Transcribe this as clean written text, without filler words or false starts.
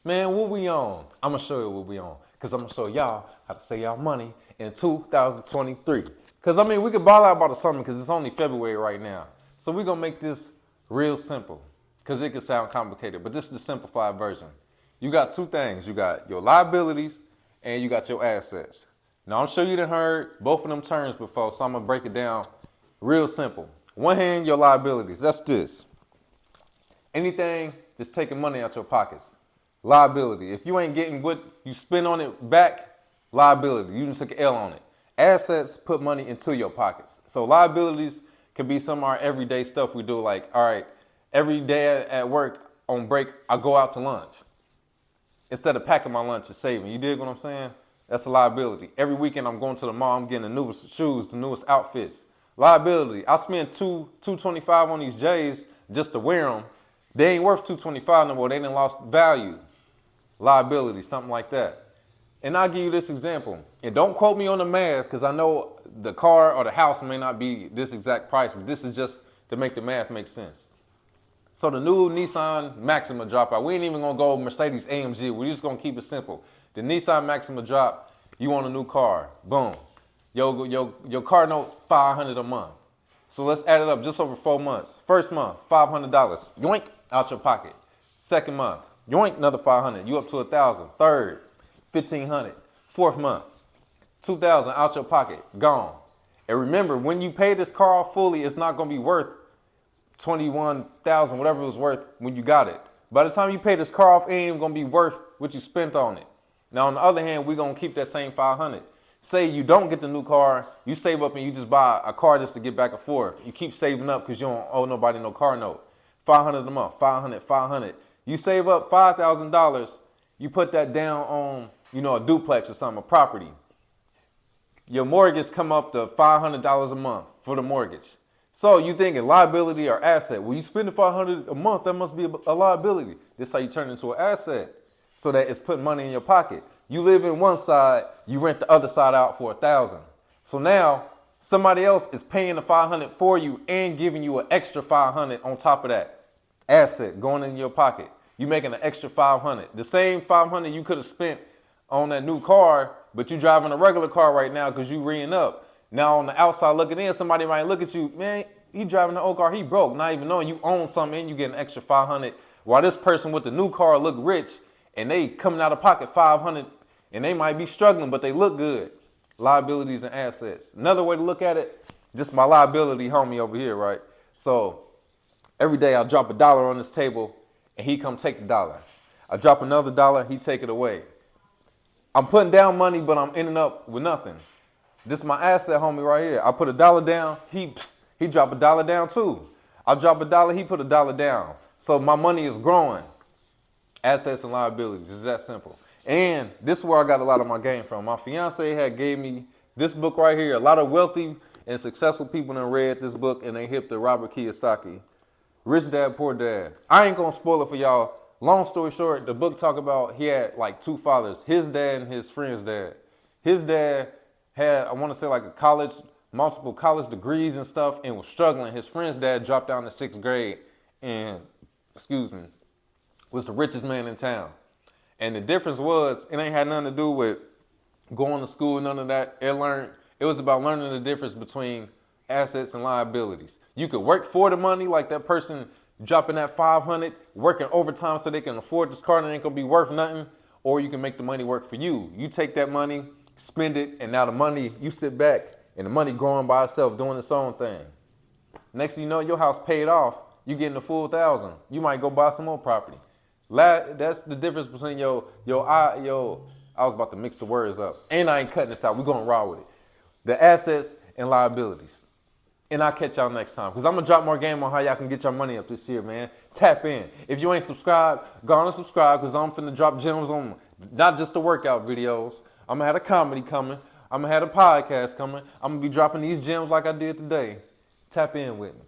Man, what we on? I'm gonna show you what we on. Cause I'm gonna show y'all how to save y'all money in 2023. Cause I mean, we could ball out about the summer cause it's only February right now. So we gonna make this real simple. Cause it could sound complicated, but this is the simplified version. You got two things. You got your liabilities and you got your assets. Now I'm sure you done heard both of them terms before, so I'm gonna break it down real simple. One hand, your liabilities. That's this. Anything that's taking money out your pockets. Liability. If you ain't getting what you spend on it back, liability. You just took an L on it. Assets put money into your pockets. So liabilities can be some of our everyday stuff we do. Like, all right, every day at work on break, I go out to lunch. Instead of packing my lunch and saving. You dig what I'm saying? That's a liability. Every weekend I'm going to the mall, I'm getting the newest shoes, the newest outfits. Liability. I spend $225 on these J's just to wear them. They ain't worth $225 no more. They done lost value. Liability, something like that. And I'll give you this example. And don't quote me on the math because I know the car or the house may not be this exact price, but this is just to make the math make sense. So the new Nissan Maxima drop out. We ain't even gonna go Mercedes AMG. We're just gonna keep it simple. The Nissan Maxima drop, you want a new car. Boom. Your car note $500 a month. So let's add it up just over 4 months. First month, $500. Yoink, out your pocket. Second month, yoink, another $500. You up to $1,000. Third, $1,500. Fourth month, $2,000 out your pocket, gone. And remember, when you pay this car off fully, it's not gonna be worth $21,000, whatever it was worth when you got it. By the time you pay this car off, it ain't even gonna be worth what you spent on it. Now, on the other hand, we're gonna keep that same $500. Say you don't get the new car, you save up and you just buy a car just to get back and forth. You keep saving up because you don't owe nobody no car note. $500 a month, $500. You save up $5,000, you put that down on, a duplex or something, a property. Your mortgage come up to $500 a month for the mortgage. So you thinking liability or asset? Well, you spend $500 a month, that must be a liability. This is how you turn it into an asset, so that it's putting money in your pocket. You live in one side, you rent the other side out for $1,000. So now somebody else is paying the $500 for you and giving you an extra $500 on top of that asset going in your pocket. You making an extra $500. The same $500 you could have spent on that new car, but you driving a regular car right now because you reing up. Now on the outside looking in, somebody might look at you, man, he driving the old car, he broke, not even knowing you own something and you get an extra $500. While this person with the new car look rich and they coming out of pocket $500 and they might be struggling, but they look good. Liabilities and assets. Another way to look at it, just my liability homie over here, right? So every day I drop $1 on this table and he come take the dollar. I drop another dollar, he take it away. I'm putting down money, but I'm ending up with nothing. This is my asset homie right here. I put $1 down, he drop $1 down too. I drop $1, he put $1 down. So my money is growing. Assets and liabilities, it's that simple. And this is where I got a lot of my game from. My fiance had gave me this book right here. A lot of wealthy and successful people have read this book and they hip to Robert Kiyosaki. Rich Dad, Poor Dad. I ain't gonna spoil it for y'all. Long story short, the book talk about he had like two fathers, his dad and his friend's dad. His dad had, I wanna say like multiple college degrees and stuff and was struggling. His friend's dad dropped down to 6th grade and, was the richest man in town. And the difference was, it ain't had nothing to do with going to school, none of that. It was about learning the difference between assets and liabilities. You could work for the money, like that person dropping that $500, working overtime so they can afford this car and it ain't gonna be worth nothing, or you can make the money work for you. You take that money, spend it, and now the money, you sit back and the money growing by itself, doing its own thing. Next thing you know, your house paid off, you getting the full $1,000. You might go buy some more property. That's the difference between I was about to mix the words up. And I ain't cutting this out. We're going raw with it. The assets and liabilities. And I'll catch y'all next time. Because I'm going to drop more game on how y'all can get your money up this year, man. Tap in. If you ain't subscribed, go on and subscribe because I'm finna drop gems on not just the workout videos. I'm going to have a comedy coming. I'm going to have a podcast coming. I'm going to be dropping these gems like I did today. Tap in with me.